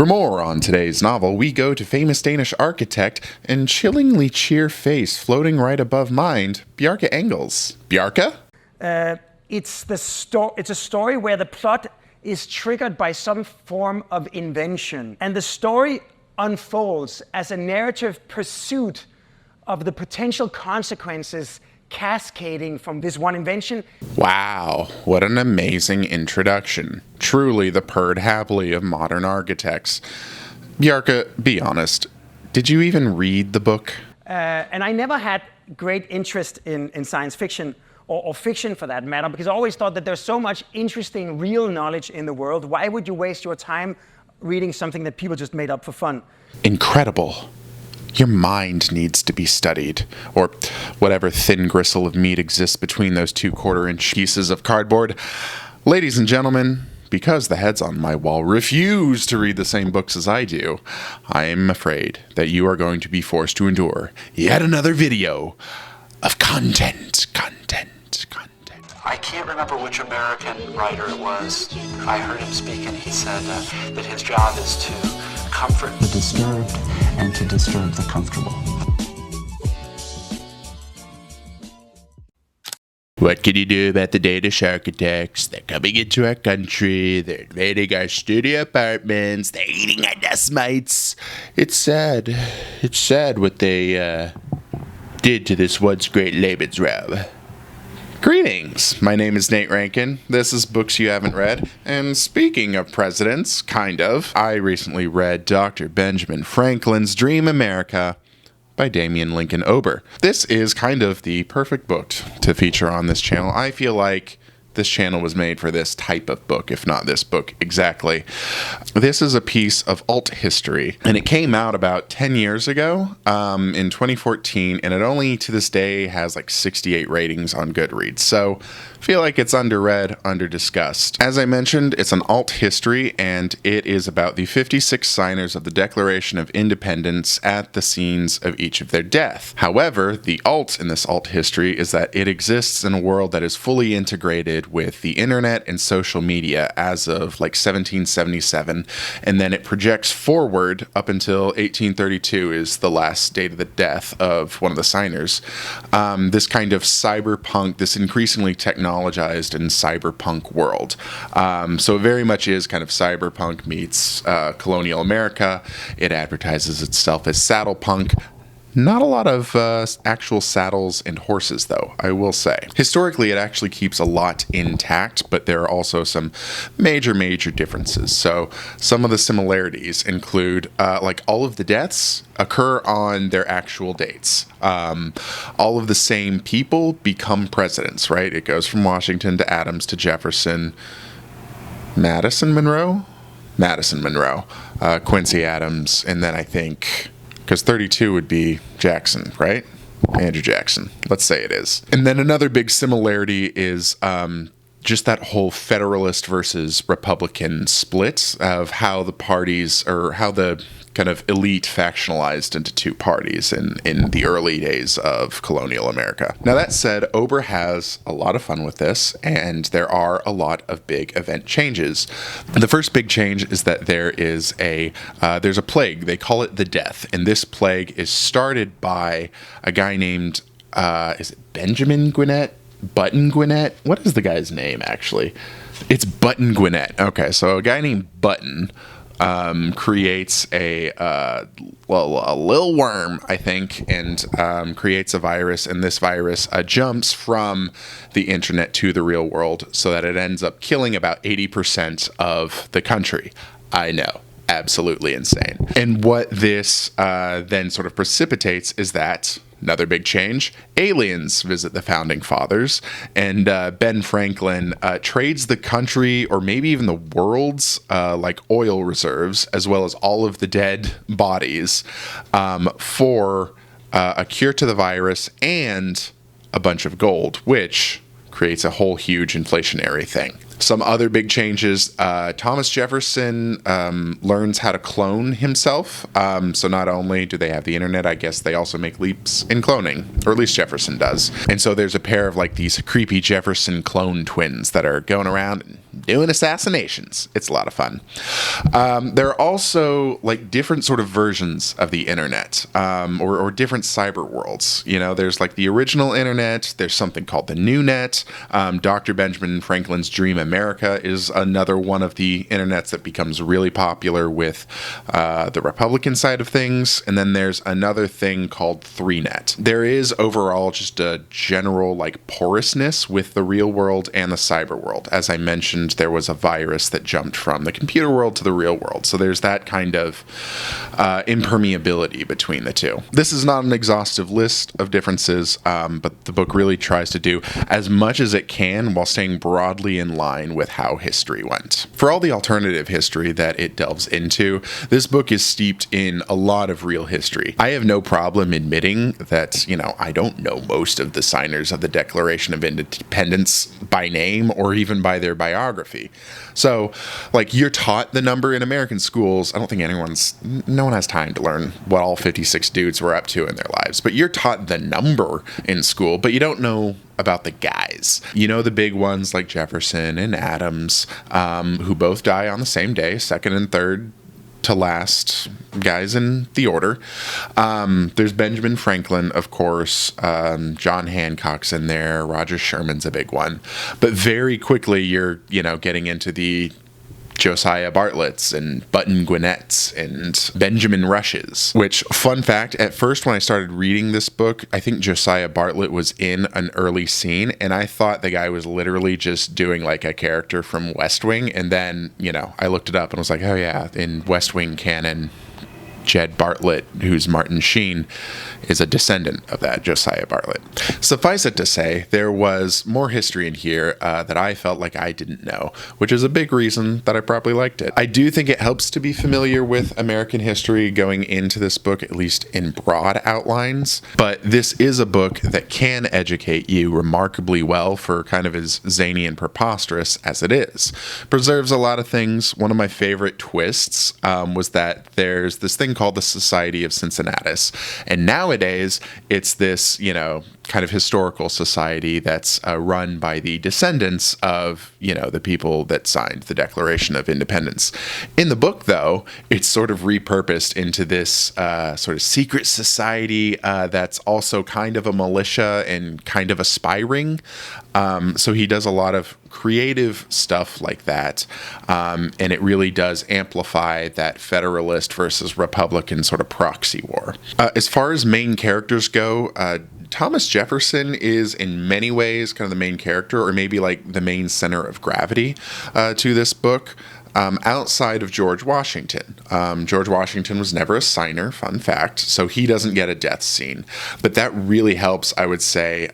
For more on today's novel, we go to famous Danish architect and chillingly cheer face floating right above mind, Bjarke Engels. Bjarke? It's a story where the plot is triggered by some form of invention, and the story unfolds as a narrative pursuit of the potential consequences cascading from this one invention. Wow, what an amazing introduction. Truly the purred happily of modern architects. Bjarke, be honest, did you even read the book? And I never had great interest in science fiction, or fiction for that matter, because I always thought that there's so much interesting real knowledge in the world. Why would you waste your time reading something that people just made up for fun? Incredible. Your mind needs to be studied, or whatever thin gristle of meat exists between those 2/4-inch pieces of cardboard. Ladies and gentlemen, because the heads on my wall refuse to read the same books as I do, I am afraid that you are going to be forced to endure yet another video of content. I can't remember which American writer it was. I heard him speak, and he said that his job is to comfort the disturbed and to disturb the comfortable. What can you do about the Danish architects? They're coming into our country, they're invading our studio apartments, they're eating our dust mites. It's sad. It's sad what they did to this once great Lebensraum. Greetings, my name is Nate Rankin, this is Books You Haven't Read, and speaking of presidents, kind of, I recently read Dr. Benjamin Franklin's Dream America by Damien Lincoln Ober. This is kind of the perfect book to feature on this channel. I feel like this channel was made for this type of book, if not this book exactly. This is a piece of alt history, and it came out about 10 years ago in 2014, and it only to this day has like 68 ratings on Goodreads. So I feel like it's underread, underdiscussed. As I mentioned, it's an alt history, and it is about the 56 signers of the Declaration of Independence at the scenes of each of their death. However, the alt in this alt history is that it exists in a world that is fully integrated with the internet and social media as of like 1777, and then it projects forward up until 1832 is the last date of the death of one of the signers. This kind of cyberpunk, this increasingly technologized and cyberpunk world. So it very much is kind of cyberpunk meets colonial America. It advertises itself as saddle punk. Not a lot of actual saddles and horses, though, I will say. Historically, it actually keeps a lot intact, but there are also some major differences. So some of the similarities include, like, all of the deaths occur on their actual dates. All of the same people become presidents, right? It goes from Washington to Adams to Jefferson. Madison Monroe, Quincy Adams, and then I think... because 32 would be Jackson, right? Andrew Jackson. Let's say it is. And then another big similarity is just that whole Federalist versus Republican split of how the parties, or how the kind of elite factionalized into two parties in the early days of colonial America. Now that said, Ober has a lot of fun with this, and there are a lot of big event changes. The first big change is that there's a plague. They call it the Death, and this plague is started by a guy named, is it Benjamin Gwinnett? Button Gwinnett? What is the guy's name, actually? It's Button Gwinnett. Okay, so a guy named Button creates a little worm, I think, and creates a virus, and this virus jumps from the internet to the real world so that it ends up killing about 80% of the country. I know. Absolutely insane. And what this then sort of precipitates is that, another big change, aliens visit the founding fathers, and Ben Franklin trades the country, or maybe even the world's like oil reserves, as well as all of the dead bodies, for a cure to the virus and a bunch of gold, which creates a whole huge inflationary thing. Some other big changes, Thomas Jefferson learns how to clone himself. So not only do they have the internet, I guess they also make leaps in cloning, or at least Jefferson does. And so there's a pair of like these creepy Jefferson clone twins that are going around and doing assassinations. It's a lot of fun. There are also like different sort of versions of the internet, or different cyber worlds. You know, there's like the original internet. There's something called the new net. Dr. Benjamin Franklin's Dream America is another one of the internets that becomes really popular with the Republican side of things. And then there's another thing called 3net. There is overall just a general like porousness with the real world and the cyber world. As I mentioned, there was a virus that jumped from the computer world to the real world. So there's that kind of impermeability between the two. This is not an exhaustive list of differences, but the book really tries to do as much as it can while staying broadly in line with how history went. For all the alternative history that it delves into, this book is steeped in a lot of real history. I have no problem admitting that, you know, I don't know most of the signers of the Declaration of Independence by name or even by their biography. So, like, you're taught the number in American schools. I don't think no one has time to learn what all 56 dudes were up to in their lives. But you're taught the number in school, but you don't know about the guys. You know the big ones like Jefferson and Adams, who both die on the same day, second and third to last guys in the order. There's Benjamin Franklin, of course. John Hancock's in there. Roger Sherman's a big one. But very quickly, you're, getting into the Josiah Bartlett's and Button Gwinnett's and Benjamin Rush's, which, fun fact, at first when I started reading this book, I think Josiah Bartlett was in an early scene, and I thought the guy was literally just doing like a character from West Wing, and then, I looked it up and was like, oh yeah, in West Wing canon, Jed Bartlett, who's Martin Sheen, is a descendant of that Josiah Bartlett. Suffice it to say, there was more history in here that I felt like I didn't know, which is a big reason that I probably liked it. I do think it helps to be familiar with American history going into this book, at least in broad outlines, but this is a book that can educate you remarkably well for kind of as zany and preposterous as it is. Preserves a lot of things. One of my favorite twists was that there's this thing called the Society of Cincinnatus, and nowadays it's this kind of historical society that's run by the descendants of the people that signed the Declaration of Independence. In the book, though, it's sort of repurposed into this sort of secret society that's also kind of a militia and kind of a spy ring. So he does a lot of creative stuff like that, and it really does amplify that Federalist versus Republican sort of proxy war. As far as main characters go, Thomas Jefferson is in many ways kind of the main character, or maybe like the main center of gravity to this book. Outside of George Washington. George Washington was never a signer, fun fact, so he doesn't get a death scene. But that really helps, I would say,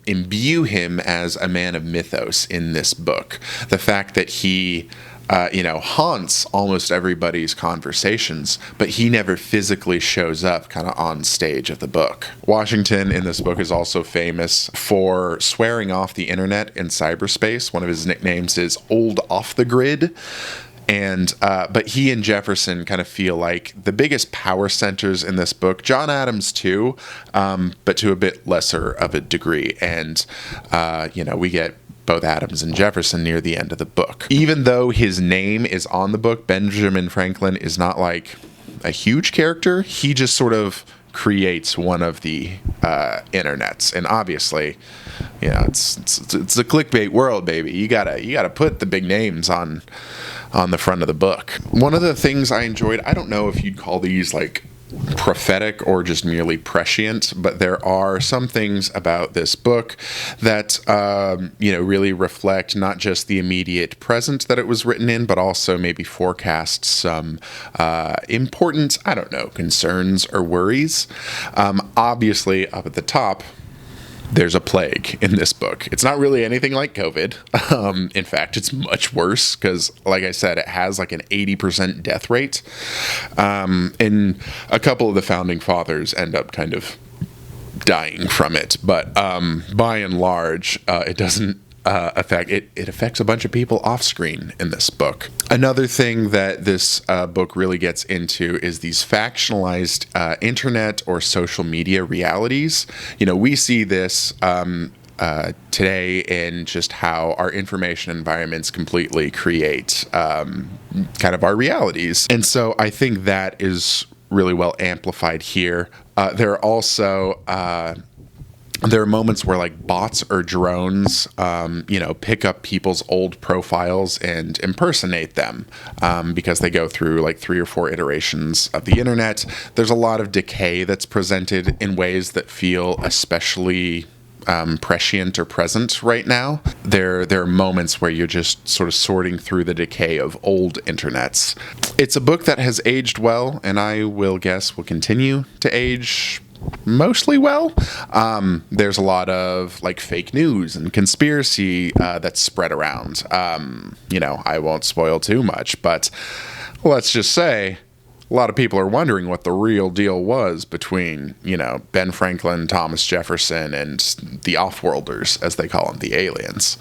imbue him as a man of mythos in this book. The fact that he haunts almost everybody's conversations, but he never physically shows up kind of on stage of the book. Washington in this book is also famous for swearing off the internet in cyberspace. One of his nicknames is Old Off the Grid. And but he and Jefferson kind of feel like the biggest power centers in this book. John Adams too, but to a bit lesser of a degree. And we get both Adams and Jefferson near the end of the book. Even though his name is on the book, Benjamin Franklin is not like a huge character. He just sort of creates one of the internets, and obviously, it's a clickbait world, baby. You gotta put the big names on the front of the book. One of the things I enjoyed, I don't know if you'd call these like prophetic or just merely prescient, but there are some things about this book that really reflect not just the immediate present that it was written in, but also maybe forecast some important, concerns or worries. Obviously, up at the top, there's a plague in this book. It's not really anything like COVID. In fact, it's much worse because, like I said, it has like an 80% death rate. And a couple of the founding fathers end up kind of dying from it. But by and large, it doesn't it affects a bunch of people off screen in this book. Another thing that this book really gets into is these factionalized internet or social media realities. We see this today in just how our information environments completely create kind of our realities. And so I think that is really well amplified here. There are also there are moments where like bots or drones, pick up people's old profiles and impersonate them because they go through like 3 or 4 iterations of the internet. There's a lot of decay that's presented in ways that feel especially prescient or present right now. There are moments where you're just sort of sorting through the decay of old internets. It's a book that has aged well, and I will guess will continue to age mostly well. There's a lot of like fake news and conspiracy that's spread around. I won't spoil too much, but let's just say a lot of people are wondering what the real deal was between, Ben Franklin, Thomas Jefferson, and the off-worlders, as they call them, the aliens.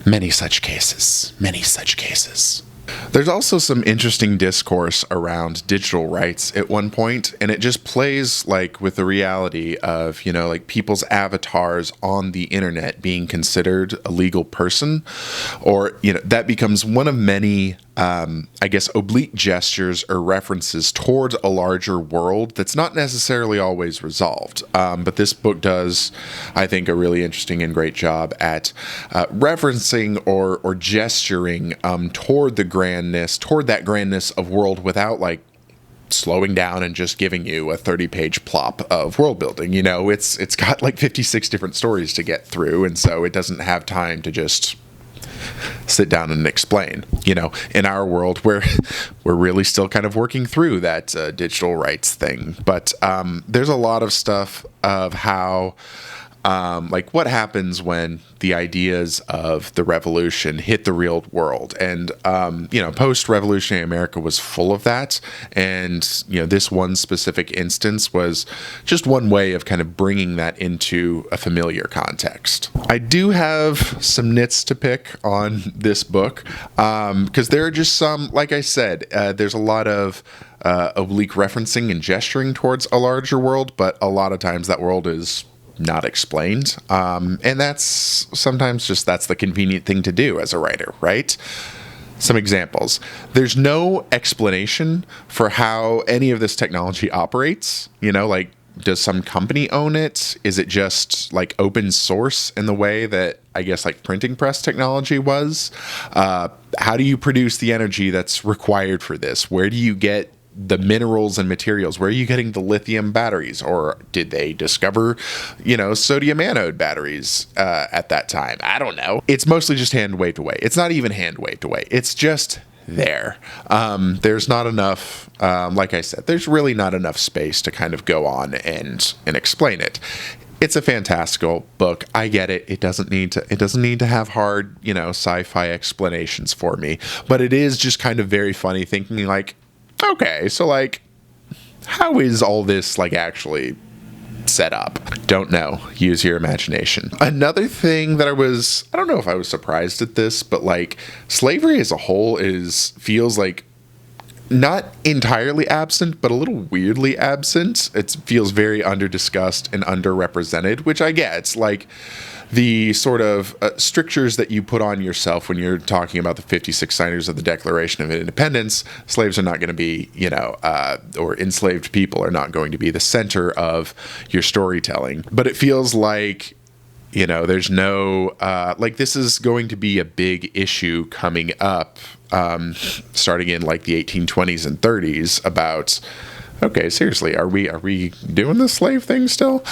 Many such cases. Many such cases. There's also some interesting discourse around digital rights at one point, and it just plays like with the reality of, like people's avatars on the internet being considered a legal person, or, that becomes one of many, oblique gestures or references towards a larger world that's not necessarily always resolved. But this book does, I think, a really interesting and great job at referencing or gesturing toward that grandness of world without like slowing down and just giving you a 30-page plop of world building. It's got like 56 different stories to get through, and so it doesn't have time to just sit down and explain. In our world, we're really still kind of working through that digital rights thing. But there's a lot of stuff of how what happens when the ideas of the revolution hit the real world. And, post-revolutionary America was full of that. And, this one specific instance was just one way of kind of bringing that into a familiar context. I do have some nits to pick on this book because there are just some, like I said, there's a lot of oblique referencing and gesturing towards a larger world, but a lot of times that world is not explained. And that's sometimes that's the convenient thing to do as a writer, right? Some examples. There's no explanation for how any of this technology operates. Does some company own it? Is it just like open source in the way that I guess like printing press technology was? How do you produce the energy that's required for this? Where do you get the minerals and materials? Where are you getting the lithium batteries? Or did they discover, sodium anode batteries at that time? I don't know. It's mostly just hand waved away. It's not even hand waved away. It's just there. There's not enough, like I said, there's really not enough space to kind of go on and explain it. It's a fantastical book. I get it. It doesn't need to have hard, sci-fi explanations for me, but it is just kind of very funny thinking like, okay, so like, how is all this like actually set up? Don't know. Use your imagination. Another thing that I don't know if I was surprised at this, but like slavery as a whole feels like not entirely absent, but a little weirdly absent. It feels very under-discussed and underrepresented, which I get. It's like the sort of strictures that you put on yourself when you're talking about the 56 signers of the Declaration of Independence. Slaves are not going to be, or enslaved people are not going to be the center of your storytelling. But it feels like, there's no, this is going to be a big issue coming up, starting in like the 1820s and 30s about, okay, seriously, are we doing the slave thing still?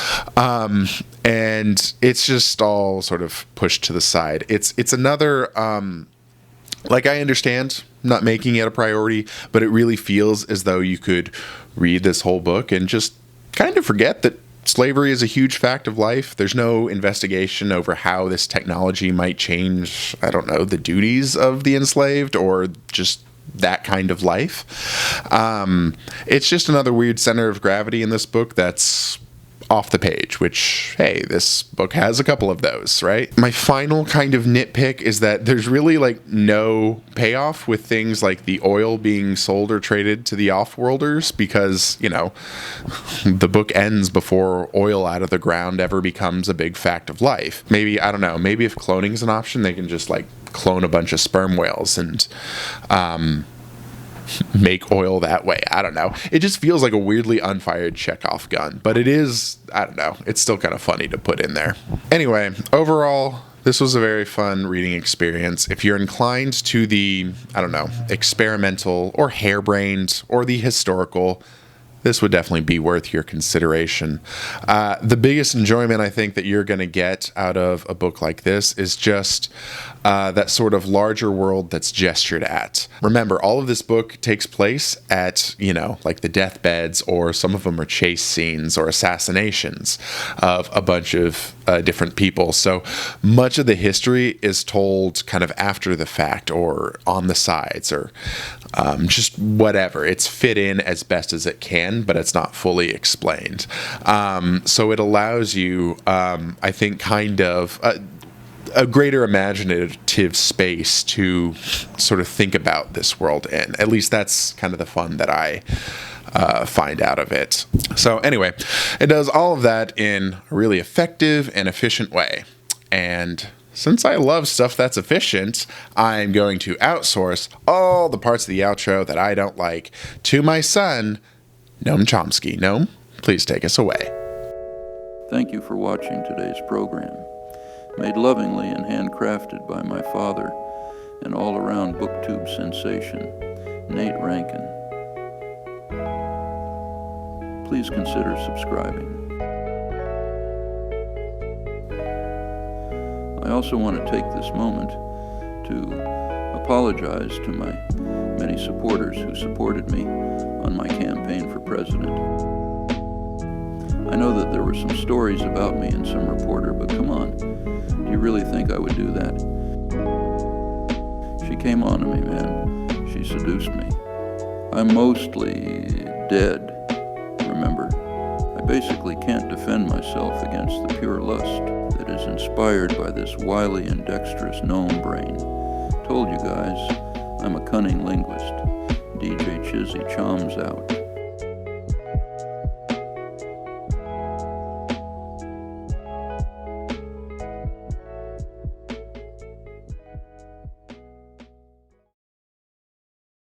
And it's just all sort of pushed to the side. It's another, I understand not making it a priority, but it really feels as though you could read this whole book and just kind of forget that slavery is a huge fact of life. There's no investigation over how this technology might change, I don't know, the duties of the enslaved or just that kind of life. It's just another weird center of gravity in this book that's off the page, which, hey, this book has a couple of those, right? My final kind of nitpick is that there's really like no payoff with things like the oil being sold or traded to the off-worlders, because, you know, the book ends before oil out of the ground ever becomes a big fact of life. Maybe, I don't know, maybe if cloning is an option, they can just like clone a bunch of sperm whales and make oil that way. I don't know. It just feels like a weirdly unfired Chekhov gun, but it is, I don't know, it's still kind of funny to put in there. Anyway, overall, this was a very fun reading experience. If you're inclined to the, I don't know, experimental or harebrained or the historical, this would definitely be worth your consideration. The biggest enjoyment I think that you're going to get out of a book like this is just that sort of larger world that's gestured at. Remember, all of this book takes place at, you know, like the deathbeds, or some of them are chase scenes or assassinations of a bunch of different people. So much of the history is told kind of after the fact or on the sides, or just whatever. It's fit in as best as it can, but it's not fully explained. So it allows you, I think, kind of a greater imaginative space to sort of think about this world in. At least that's kind of the fun that I find out of it. So anyway, it does all of that in a really effective and efficient way. And since I love stuff that's efficient, I'm going to outsource all the parts of the outro that I don't like to my son, Gnome Chomsky. Gnome, please take us away. Thank you for watching today's program. Made lovingly and handcrafted by my father, an all-around booktube sensation, Nate Rankin. Please consider subscribing. I also want to take this moment to apologize to my many supporters who supported me on my campaign for president. I know that there were some stories about me in some reporter, but come on, do you really think I would do that? She came on to me, man. She seduced me. I'm mostly dead, remember? I basically can't defend myself against the pure lust that is inspired by this wily and dexterous gnome brain. Told you guys, I'm a cunning linguist. DJ Chizzy Choms out.